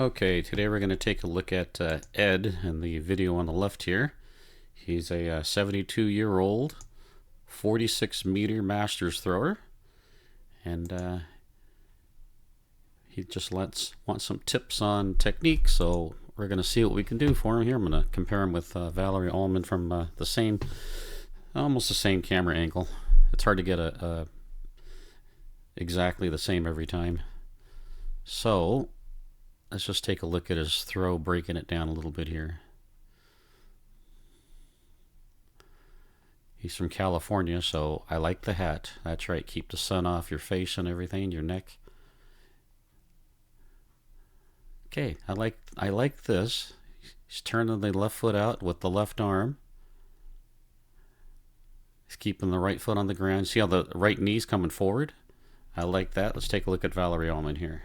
Okay, today we're going to take a look at Ed in the video on the left here. He's a 72-year-old, 46-meter masters thrower, and he just wants some tips on technique, so we're going to see what we can do for him here. I'm going to compare him with Valerie Allman from almost the same camera angle. It's hard to get exactly the same every time. So let's just take a look at his throw, breaking it down a little bit here. He's from California, so I like the hat. That's right, keep the sun off your face and everything, your neck. Okay, I like this. He's turning the left foot out with the left arm. He's keeping the right foot on the ground. See how the right knee's coming forward? I like that. Let's take a look at Valerie Allman here.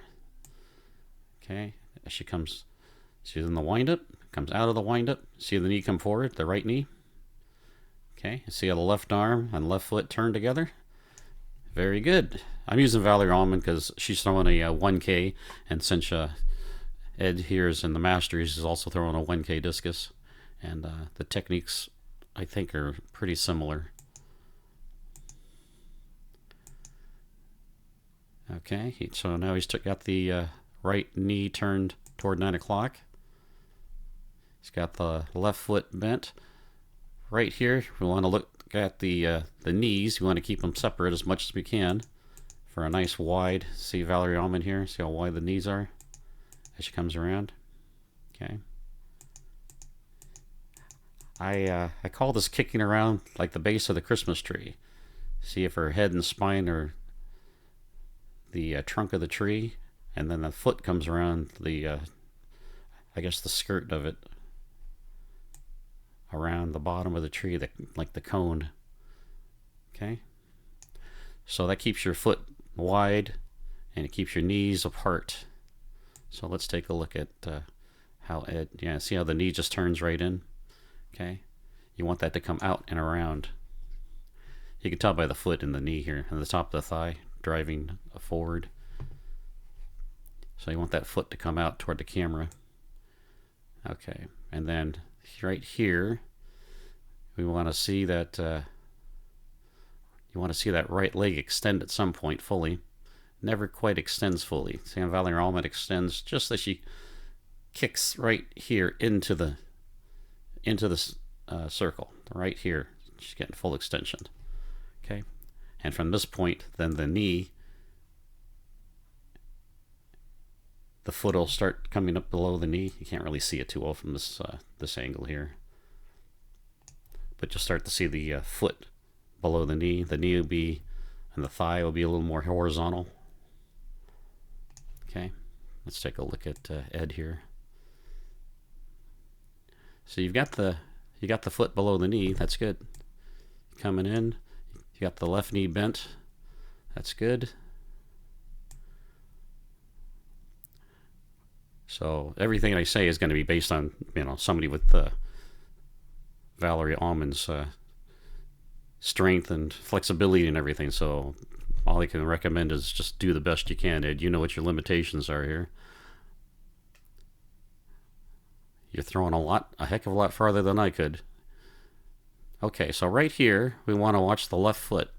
Okay, as she comes, she's in the windup, comes out of the windup. See the knee come forward, the right knee. Okay, see how the left arm and left foot turn together? Very good. I'm using Valerie Allman because she's throwing a 1K, and since Ed here is in the Masters, he's also throwing a 1K discus, and the techniques I think are pretty similar. Okay, so now he's got the right knee turned toward 9 o'clock. He's got the left foot bent. Right here, we want to look at the knees. We want to keep them separate as much as we can for a nice wide. See Valerie Allman here? See how wide the knees are as she comes around? Okay. I call this kicking around like the base of the Christmas tree. See if her head and spine are the trunk of the tree, and then the foot comes around the I guess the skirt of it, around the bottom of the tree, like the cone. Okay, so that keeps your foot wide and it keeps your knees apart. So let's take a look at how Ed, see how the knee just turns right in. Okay, you want that to come out and around. You can tell by the foot and the knee here and the top of the thigh driving forward. So you want that foot to come out toward the camera. Okay, and then right here, we want to see that you want to see that right leg extend at some point fully. Never quite extends fully. See how Valerie Allman extends just as she kicks right here into the circle. Right here, she's getting full extension. Okay, and from this point, then the knee, the foot will start coming up below the knee. You can't really see it too well from this angle here, but you'll start to see the foot below the knee. The knee will be, and the thigh will be a little more horizontal. Okay, let's take a look at Ed here. So you got the foot below the knee. That's good. Coming in, you got the left knee bent. That's good. So everything I say is going to be based on somebody with Valerie Allman's strength and flexibility and everything. So all I can recommend is just do the best you can, Ed. You know what your limitations are here. You're throwing a heck of a lot farther than I could. Okay, so right here we want to watch the left foot.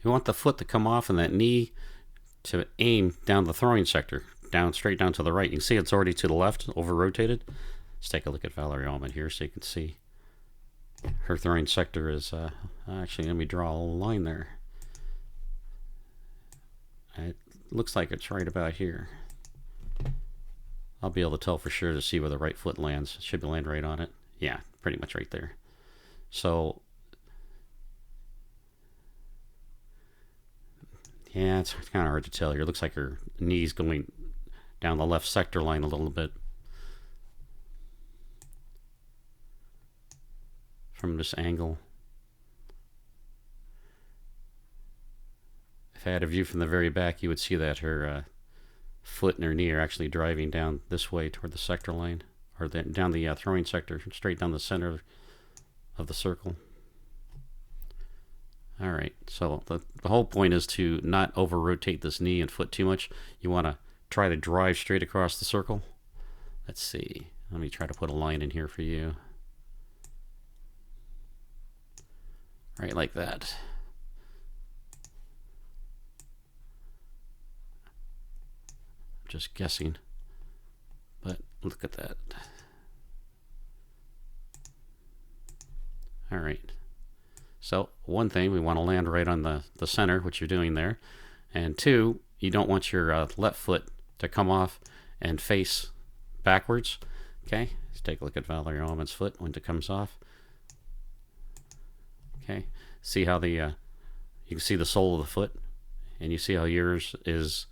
You want the foot to come off and that knee to aim down the throwing sector, straight down to the right. You can see it's already to the left, over rotated. Let's take a look at Valerie Allman here so you can see her throwing sector is actually, let me draw a line there. It looks like it's right about here. I'll be able to tell for sure to see where the right foot lands. It should be land right on it. Yeah, pretty much right there. So yeah, it's kind of hard to tell here. It looks like her knee's going down the left sector line a little bit from this angle. If I had a view from the very back, you would see that her foot and her knee are actually driving down this way toward the sector line, or down the throwing sector, straight down the center of the circle. All right, so the whole point is to not over rotate this knee and foot too much. You want to try to drive straight across the circle. Let's see. Let me try to put a line in here for you. Right like that. Just guessing, but look at that. All right. So one thing, we want to land right on the center, which you're doing there. And two, you don't want your left foot to come off and face backwards. Okay, let's take a look at Valerie Allman's foot when it comes off. Okay, see how you can see the sole of the foot, and you see how yours is,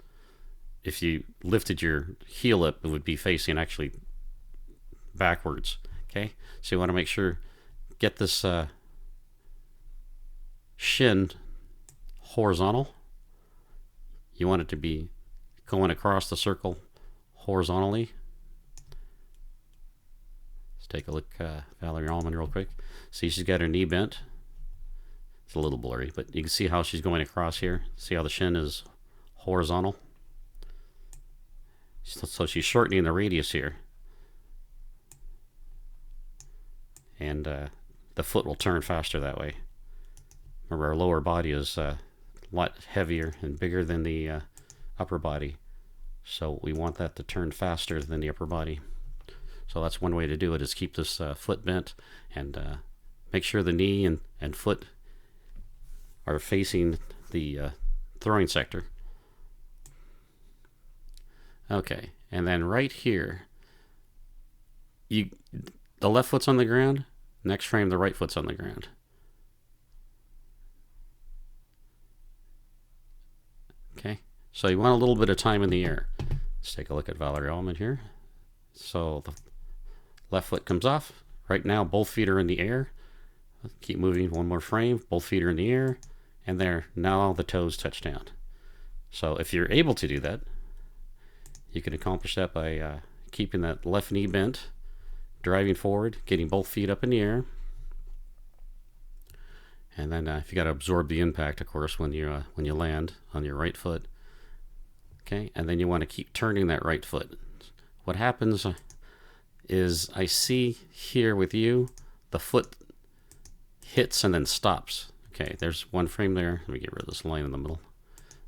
if you lifted your heel up, it would be facing actually backwards. Okay, so you want to make sure, get this shin horizontal. You want it to be going across the circle horizontally. Let's take a look Valerie Allman real quick. See, she's got her knee bent. It's a little blurry, but you can see how she's going across here. See how the shin is horizontal? So she's shortening the radius here. And the foot will turn faster that way. Remember, our lower body is a lot heavier and bigger than the upper body. So we want that to turn faster than the upper body. So that's one way to do it, is keep this foot bent and make sure the knee and foot are facing the throwing sector. Okay, and then right here, the left foot's on the ground. Next frame, the right foot's on the ground. Okay, so you want a little bit of time in the air. Let's take a look at Valerie Allman here. So the left foot comes off. Right now, both feet are in the air. Keep moving one more frame. Both feet are in the air. And there, now the toes touch down. So if you're able to do that, you can accomplish that by keeping that left knee bent, driving forward, getting both feet up in the air. And then if you got to absorb the impact, of course, when you land on your right foot. Okay, and then you want to keep turning that right foot. What happens is, I see here with you, the foot hits and then stops. Okay, there's one frame there. Let me get rid of this line in the middle.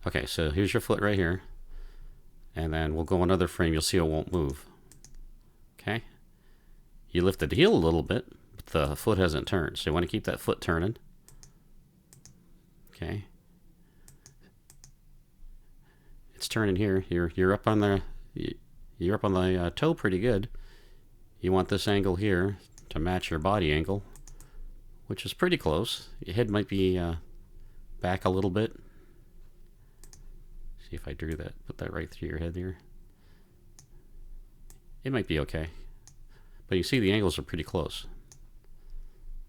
Okay, so here's your foot right here. And then we'll go another frame. You'll see it won't move. Okay? You lifted the heel a little bit, but the foot hasn't turned. So you want to keep that foot turning. Okay? It's turning here. You're up on the toe pretty good. You want this angle here to match your body angle, which is pretty close. Your head might be back a little bit. See if I drew that, put that right through your head here. It might be okay. But you see the angles are pretty close.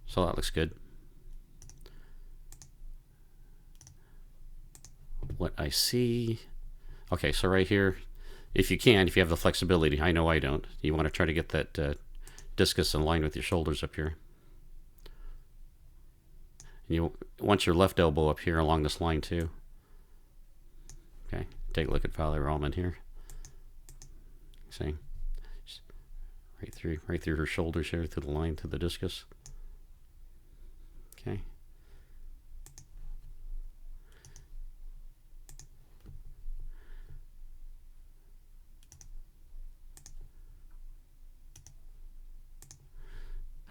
So that looks good. What I see... Okay, so right here, if you have the flexibility, I know I don't, you want to try to get that discus in line with your shoulders up here. And you want your left elbow up here along this line too. Okay, take a look at Valerie Allman here. See, right through her shoulders here, through the line, through the discus. Okay.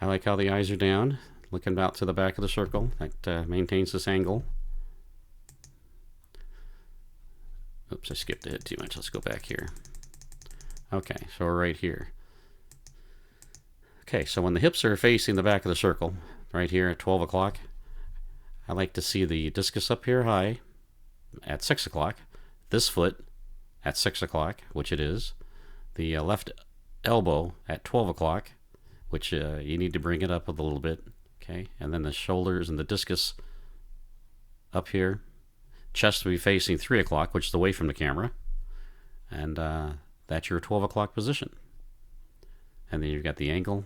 I like how the eyes are down, looking out to the back of the circle. That maintains this angle. Oops, I skipped ahead too much. Let's go back here. Okay, so we're right here. Okay, so when the hips are facing the back of the circle, right here at 12 o'clock, I like to see the discus up here high at 6 o'clock, this foot at 6 o'clock, which it is, the left elbow at 12 o'clock, which you need to bring it up a little bit, okay, and then the shoulders and the discus up here. Chest will be facing 3 o'clock, which is away from the camera, and that's your 12 o'clock position. And then you've got the angle.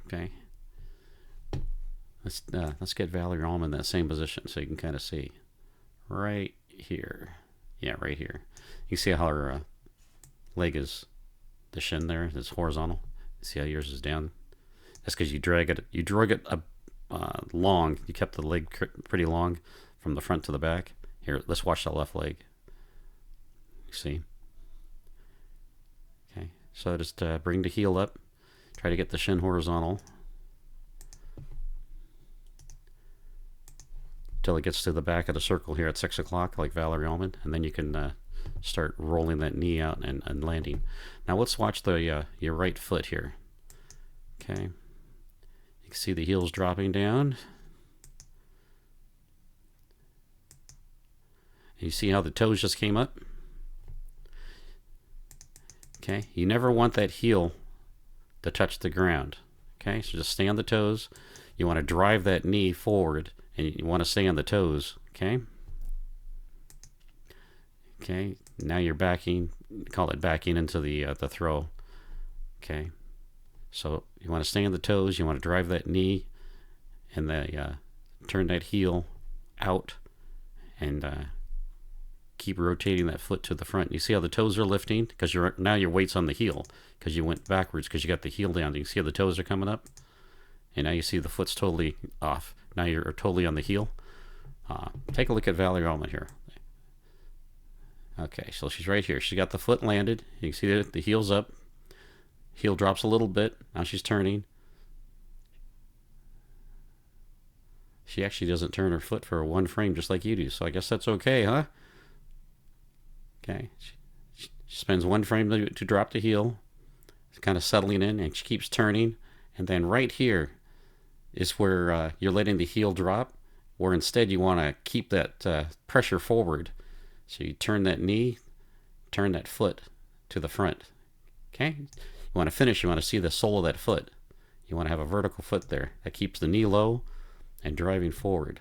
Okay, let's get Valerie Allman in that same position so you can kind of see right here. Yeah, right here. You see how her leg is the shin there. It's horizontal. See how yours is down? That's because you drag it. You drag it long. You kept the leg pretty long from the front to the back. Here, let's watch the left leg. See? Okay. So just bring the heel up. Try to get the shin horizontal till it gets to the back of the circle here at 6 o'clock, like Valerie Allman, and then you can start rolling that knee out and landing. Now let's watch the your right foot here. Okay. You can see the heels dropping down. You see how the toes just came up? Okay. You never want that heel to touch the ground. Okay. So just stay on the toes. You want to drive that knee forward, and you want to stay on the toes. Okay. Okay. Now you're backing. Call it backing into the throw. Okay. So you want to stay on the toes. You want to drive that knee, and turn that heel out, and keep rotating that foot to the front. You see how the toes are lifting because now your weight's on the heel because you went backwards because you got the heel down. You see how the toes are coming up, and now you see the foot's totally off. Now you're totally on the heel. Take a look at Valerie Allman here. Okay, so she's right here. She got the foot landed. You can see the heel's up. Heel drops a little bit. Now she's turning. She actually doesn't turn her foot for one frame just like you do, so I guess that's okay, huh? Okay. She spends one frame to drop the heel. It's kind of settling in, and she keeps turning. And then right here is where you're letting the heel drop, where instead you want to keep that pressure forward. So you turn that knee, turn that foot to the front. Okay? You want to finish, you want to see the sole of that foot. You want to have a vertical foot there. That keeps the knee low and driving forward.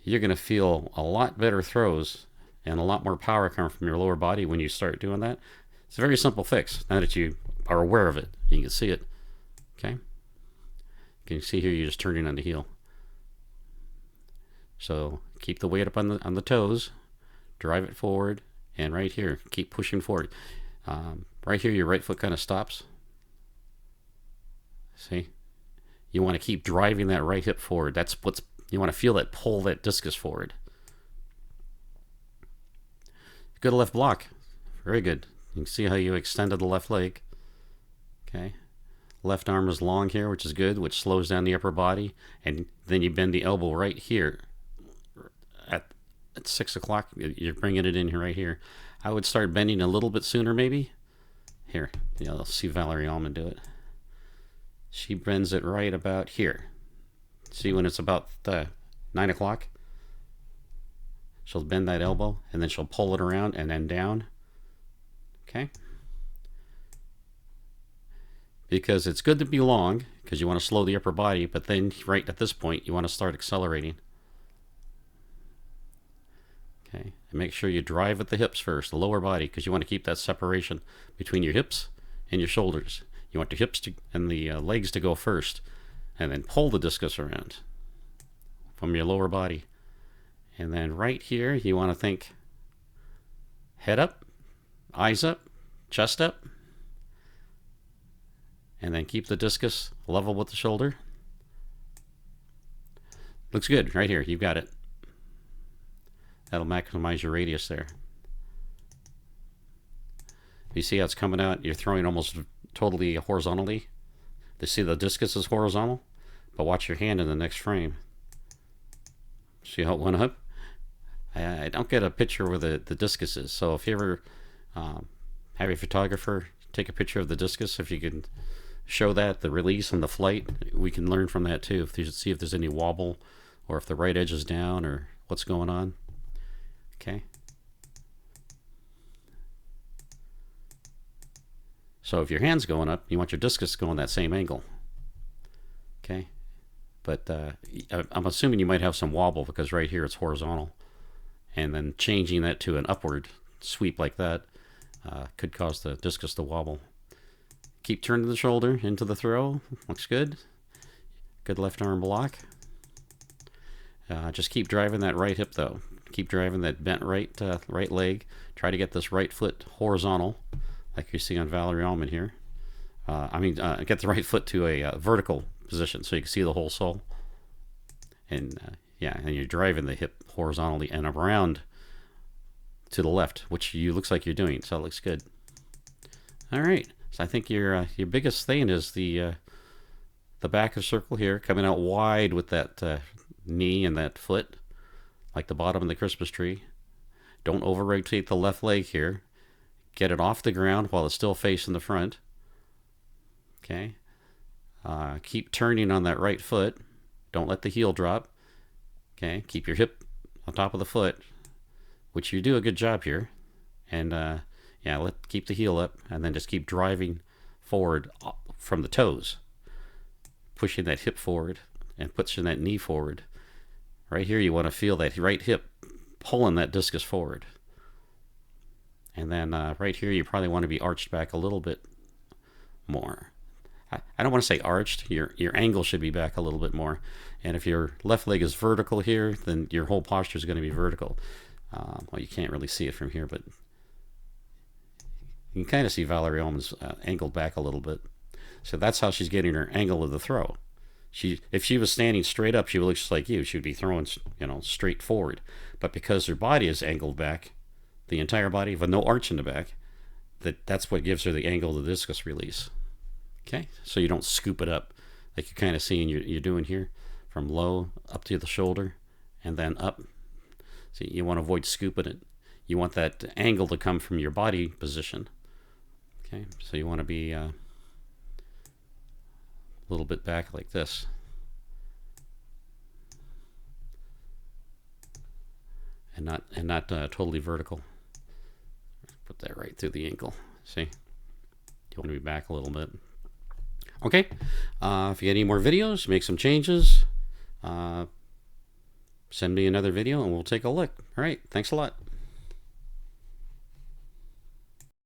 You're going to feel a lot better throws and a lot more power coming from your lower body when you start doing that. It's a very simple fix, now that you are aware of it. You can see it. Okay? You can see here you're just turning on the heel. So keep the weight up on the toes, drive it forward, and right here, keep pushing forward. Right here, your right foot kind of stops. See? You want to keep driving that right hip forward. You want to feel that pull that discus forward. Good left block. Very good. You can see how you extended the left leg. Okay. Left arm is long here, which is good, which slows down the upper body. And then you bend the elbow right here. At 6 o'clock, you're bringing it in here right here. I would start bending a little bit sooner maybe. Here, you'll see Valerie Allman do it. She bends it right about here. See when it's about 9 o'clock? She'll bend that elbow, and then she'll pull it around and then down. Okay? Because it's good to be long, because you want to slow the upper body, but then right at this point, you want to start accelerating. Okay? And make sure you drive at the hips first, the lower body, because you want to keep that separation between your hips and your shoulders. You want the hips and the legs to go first, and then pull the discus around from your lower body. And then right here, you want to think head up, eyes up, chest up, and then keep the discus level with the shoulder. Looks good right here. You've got it. That'll maximize your radius there. You see how it's coming out? You're throwing almost totally horizontally. You see the discus is horizontal, but watch your hand in the next frame. See how it went up? I don't get a picture where the discus is, so if you ever have a photographer take a picture of the discus, if you can show that, the release and the flight, we can learn from that too. See if there's any wobble, or if the right edge is down, or what's going on. Okay. So if your hand's going up, you want your discus going that same angle. Okay. But I'm assuming you might have some wobble because right here it's horizontal. And then changing that to an upward sweep like that could cause the discus to wobble. Keep turning the shoulder into the throw. Looks good. Good left arm block. Just keep driving that right hip though. Keep driving that bent right leg. Try to get this right foot horizontal, like you see on Valerie Allman here. Get the right foot to a vertical position so you can see the whole sole. And and you're driving the hip horizontally and around to the left, which looks like you're doing. So it looks good. All right. So I think your biggest thing is the back of the circle here, coming out wide with that knee and that foot, like the bottom of the Christmas tree. Don't over rotate the left leg here. Get it off the ground while it's still facing the front. Okay. Keep turning on that right foot. Don't let the heel drop. Okay. Keep your hip on top of the foot, which you do a good job here. And keep the heel up, and then just keep driving forward from the toes, pushing that hip forward and pushing that knee forward. Right here, you want to feel that right hip pulling that discus forward. And then right here, you probably want to be arched back a little bit more. I don't want to say arched. Your angle should be back a little bit more. And if your left leg is vertical here, then your whole posture is going to be vertical. Well, you can't really see it from here, but you can kind of see Valerie Allman's angled back a little bit. So that's how she's getting her angle of the throw. If she was standing straight up, she would look just like you. She would be throwing, straight forward. But because her body is angled back, the entire body with no arch in the back, that's what gives her the angle of the discus release. Okay, so you don't scoop it up like you're kind of seeing you're doing here, from low up to the shoulder and then up. So you want to avoid scooping it. You want that angle to come from your body position. Okay, so you want to be a little bit back like this. And not totally vertical. Put that right through the ankle. See? You want to be back a little bit. Okay. If you get any more videos, make some changes. Send me another video and we'll take a look. All right. Thanks a lot.